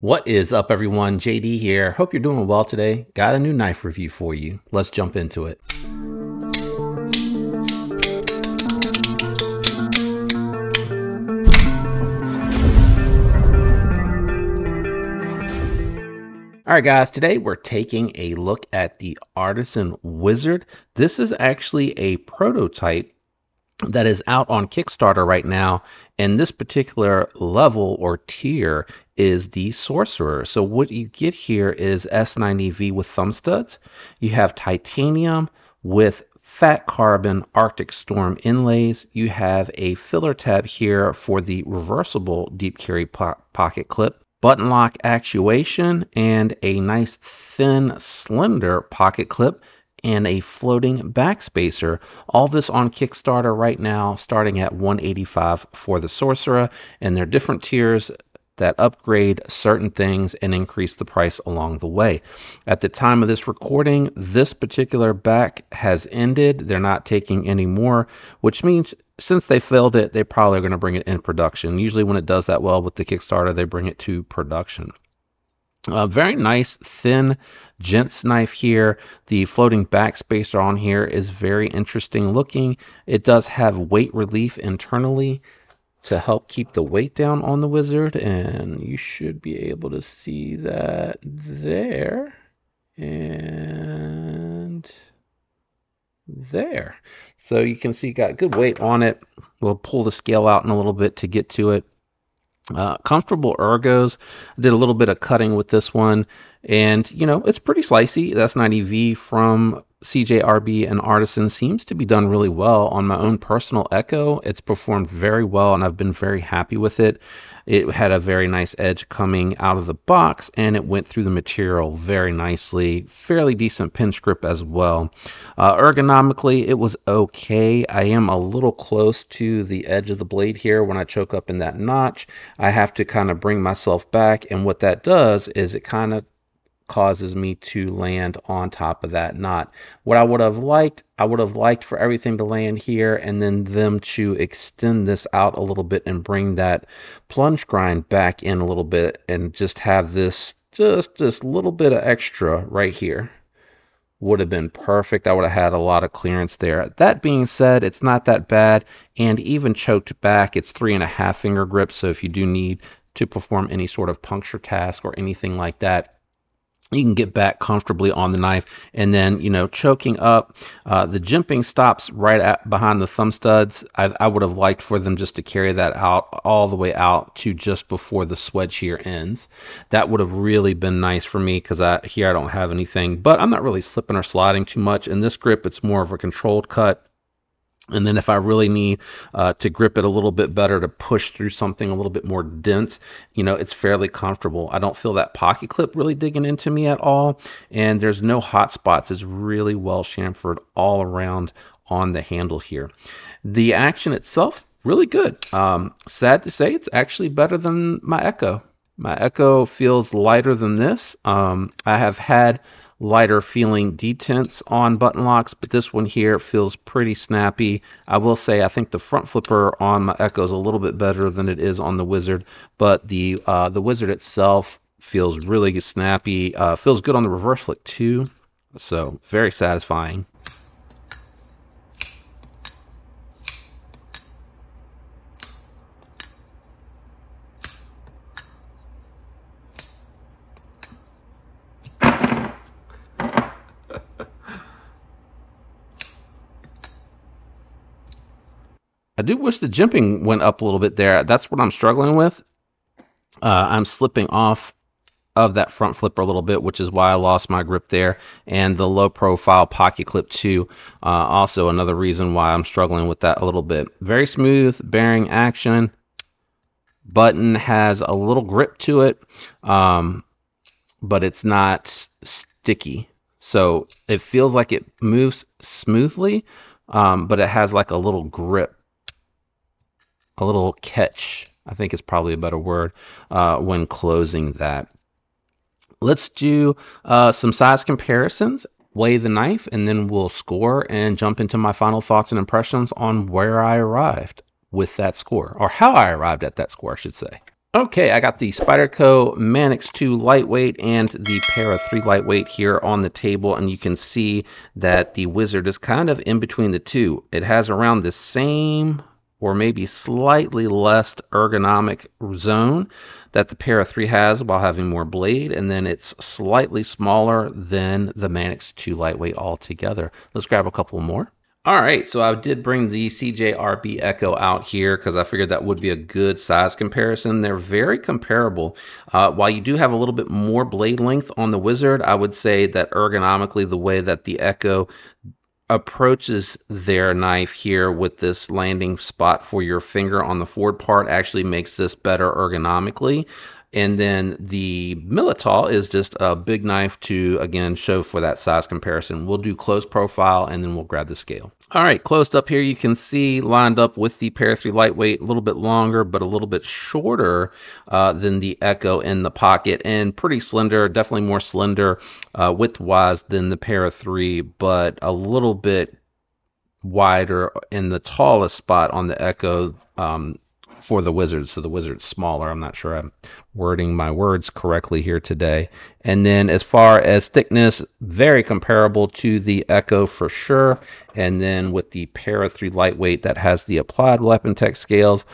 What is up, everyone? JD here. Hope you're doing well today. Got a new knife review for you. Let's jump into it. All right, guys, today we're taking a look at the Artisan Wizard. This is actually a prototype that is out on Kickstarter right now, and this particular level or tier is the Sorcerer. So what you get here is S90V with thumb studs. You have titanium with fat carbon Arctic Storm inlays. You have a filler tab here for the reversible deep carry pocket clip, button lock actuation, and a nice thin slender pocket clip and a floating backspacer. All this on Kickstarter right now, starting at $185 for the Sorcerer, and there are different tiers that upgrade certain things and increase the price along the way. At the time of this recording, this particular back has ended. They're not taking any more, which means since they filled it, they probably are going to bring it in production. Usually when it does that well with the Kickstarter, they bring it to production. Very nice thin gents knife here. The floating backspacer on here is very interesting looking. It does have weight relief internally to help keep the weight down on the Wizard, and you should be able to see that there and there. So you can see got good weight on it. We'll pull the scale out in a little bit to get to it. Comfortable ergos. I did a little bit of cutting with this one, and you know, it's pretty slicey. That's 90V from CJRB and Artisan seems to be done really well. On my own personal Echo, it's performed very well, and I've been very happy with it. It had a very nice edge coming out of the box, and it went through the material very nicely. Fairly decent pinch grip as well. Ergonomically, it was okay. I am a little close to the edge of the blade here. When I choke up in that notch, I have to kind of bring myself back, and what that does is it kind of causes me to land on top of that knot. What I would have liked for everything to land here and then them to extend this out a little bit and bring that plunge grind back in a little bit and just have this just a little bit of extra right here. Would have been perfect. I would have had a lot of clearance there. That being said, it's not that bad, and even choked back, it's 3.5 finger grip, so if you do need to perform any sort of puncture task or anything like that, you can get back comfortably on the knife. And then, you know, choking up, the jimping stops right behind the thumb studs. I would have liked for them just to carry that out all the way out to just before the swedge here ends. That would have really been nice for me, because here I don't have anything, but I'm not really slipping or sliding too much. In this grip, it's more of a controlled cut. And then if I really need to grip it a little bit better to push through something a little bit more dense, you know, it's fairly comfortable. I don't feel that pocket clip really digging into me at all. And there's no hot spots. It's really well chamfered all around on the handle here. The action itself, really good. Sad to say, it's actually better than my Echo. My Echo feels lighter than this. I have had lighter feeling detents on button locks, but this one here feels pretty snappy. I will say I think the front flipper on my Echo is a little bit better than it is on the Wizard, but the Wizard itself feels really snappy. Feels good on the reverse flick too, so very satisfying. I do wish the jimping went up a little bit there. That's what I'm struggling with. I'm slipping off of that front flipper a little bit, which is why I lost my grip there. And the low profile pocket clip too, also another reason why I'm struggling with that a little bit. Very smooth bearing action. Button has a little grip to it, but it's not sticky. So it feels like it moves smoothly, but it has like a little grip. A little catch, I think is probably a better word, when closing that. Let's do some size comparisons, weigh the knife, and then we'll score and jump into my final thoughts and impressions on where I arrived with that score, or how I arrived at that score, I should say. Okay, I got the Spyderco Manix 2 lightweight and the Para 3 lightweight here on the table, and you can see that the Wizard is kind of in between the two. It has around the same or maybe slightly less ergonomic zone that the Para 3 has while having more blade, and then it's slightly smaller than the Manix 2 lightweight altogether. Let's grab a couple more. All right, so I did bring the CJRB Echo out here because I figured that would be a good size comparison. They're very comparable. While you do have a little bit more blade length on the Wizard, I would say that ergonomically the way that the Echo approaches their knife here with this landing spot for your finger on the forward part actually makes this better ergonomically. And then the Militol is just a big knife to, again, show for that size comparison. We'll do close profile and then we'll grab the scale. All right, closed up here, you can see lined up with the Para 3 lightweight, a little bit longer, but a little bit shorter than the Echo in the pocket, and pretty slender, definitely more slender width-wise than the Para 3, but a little bit wider in the tallest spot on the Echo for the Wizard. So the Wizard's smaller. I'm not sure I'm wording my words correctly here today. And then as far as thickness, very comparable to the Echo for sure. And then with the Para 3 lightweight that has the applied weapon tech scales,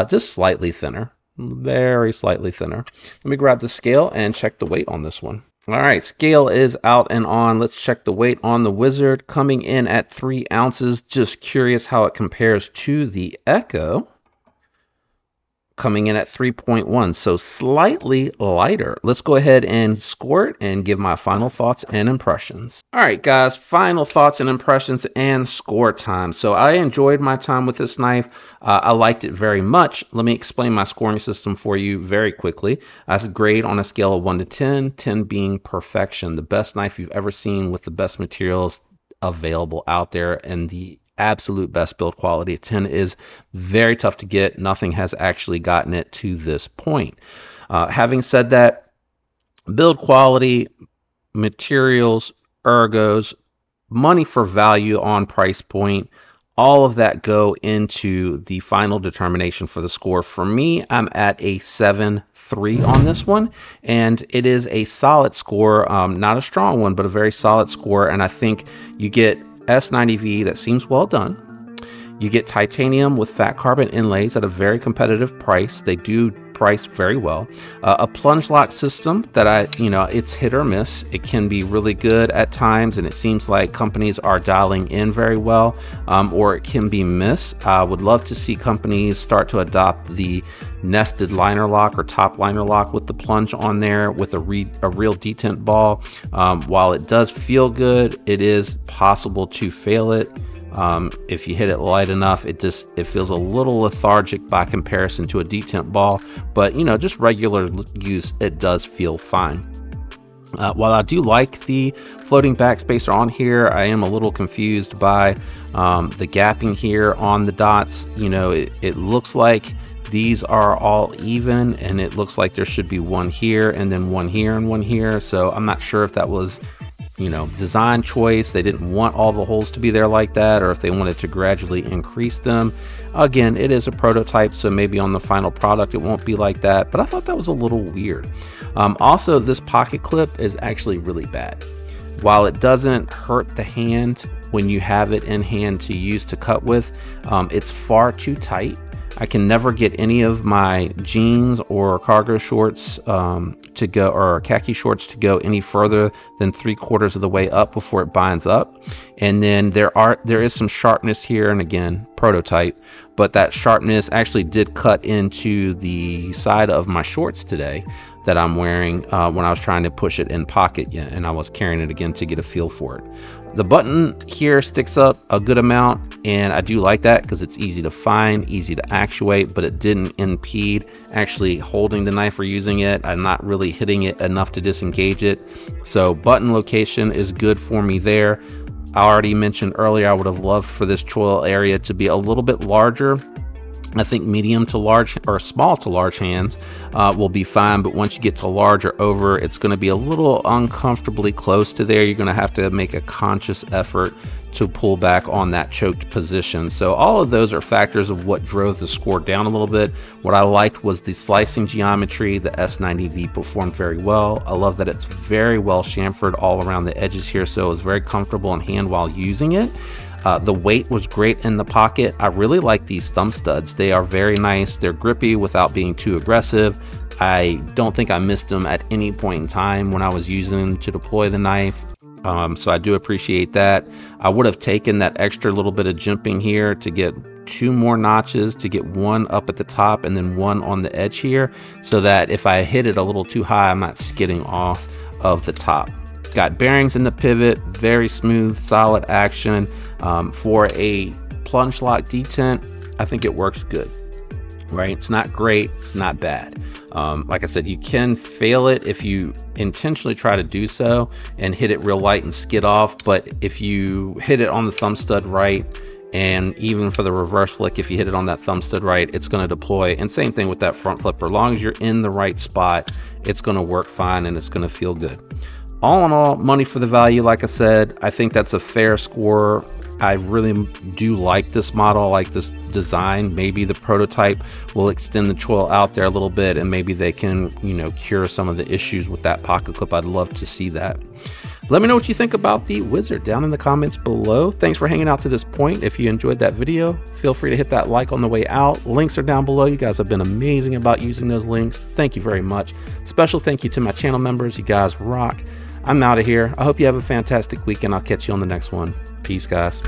just slightly thinner, very slightly thinner. Let me grab the scale and check the weight on this one. All right, scale is out and on. Let's check the weight on the Wizard, coming in at 3 ounces. Just curious how it compares to the Echo, coming in at 3.1, so slightly lighter. Let's go ahead and score it and give my final thoughts and impressions. All right, guys, final thoughts and impressions and score time. So I enjoyed my time with this knife. I liked it very much. Let me explain my scoring system for you very quickly. I grade on a scale of 1 to 10, 10 being perfection, the best knife you've ever seen with the best materials available out there and the absolute best build quality. 10 is very tough to get. Nothing has actually gotten it to this point. Having said that, build quality, materials, ergos, money for value on price point, all of that go into the final determination for the score. For me, I'm at a 7.3 on this one, and it is a solid score, not a strong one, but a very solid score. And I think you get S90V that seems well done. You get titanium with fat carbon inlays at a very competitive price. They do price very well. A plunge lock system that it's hit or miss. It can be really good at times, and it seems like companies are dialing in very well, or it can be miss. I would love to see companies start to adopt the nested liner lock or top liner lock with the plunge on there with a real detent ball. While it does feel good, it is possible to fail it. If you hit it light enough, it feels a little lethargic by comparison to a detent ball, but just regular use, it does feel fine. While I do like the floating backspacer on here, I am a little confused by the gapping here on the dots. It looks like these are all even, and it looks like there should be one here and then one here and one here. So I'm not sure if that was design choice. They didn't want all the holes to be there like that, or if they wanted to gradually increase them. Again, it is a prototype, so maybe on the final product it won't be like that, but I thought that was a little weird. Also, this pocket clip is actually really bad. While it doesn't hurt the hand when you have it in hand to use to cut with, it's far too tight. I can never get any of my jeans or cargo shorts to go, or khaki shorts to go any further than 3/4 of the way up before it binds up. And then there is some sharpness here, and again, prototype, but that sharpness actually did cut into the side of my shorts today that I'm wearing when I was trying to push it in pocket, and I was carrying it again to get a feel for it. The button here sticks up a good amount, and I do like that because it's easy to find, easy to actuate, but it didn't impede actually holding the knife or using it. I'm not really hitting it enough to disengage it. So button location is good for me there. I already mentioned earlier I would have loved for this choil area to be a little bit larger. I think medium to large or small to large hands will be fine, but once you get to large or over, it's going to be a little uncomfortably close to there. You're going to have to make a conscious effort to pull back on that choked position. So all of those are factors of what drove the score down a little bit. What I liked was the slicing geometry. The S90V performed very well. I love that it's very well chamfered all around the edges here, so it was very comfortable in hand while using it. The weight was great in the pocket. I really like these thumb studs. They are very nice. They're grippy without being too aggressive. I don't think I missed them at any point in time when I was using them to deploy the knife. So I do appreciate that. I would have taken that extra little bit of jimping here to get 2 more notches, to get one up at the top and then one on the edge here, so that if I hit it a little too high, I'm not skidding off of the top. Got bearings in the pivot, very smooth, solid action. For a plunge lock detent, I think it works good. Right? It's not great, it's not bad. Like I said, you can fail it if you intentionally try to do so and hit it real light and skid off, but if you hit it on the thumb stud right, and even for the reverse flick, if you hit it on that thumb stud right, it's going to deploy. And same thing with that front flipper. As long as you're in the right spot, it's going to work fine and it's going to feel good. All in all, money for the value. Like I said, I think that's a fair score. I really do like this model, like this design. Maybe the prototype will extend the choil out there a little bit, and maybe they can, cure some of the issues with that pocket clip. I'd love to see that. Let me know what you think about the Wizard down in the comments below. Thanks for hanging out to this point. If you enjoyed that video, feel free to hit that like on the way out. Links are down below. You guys have been amazing about using those links. Thank you very much. Special thank you to my channel members. You guys rock. I'm out of here. I hope you have a fantastic week, and I'll catch you on the next one. Peace, guys.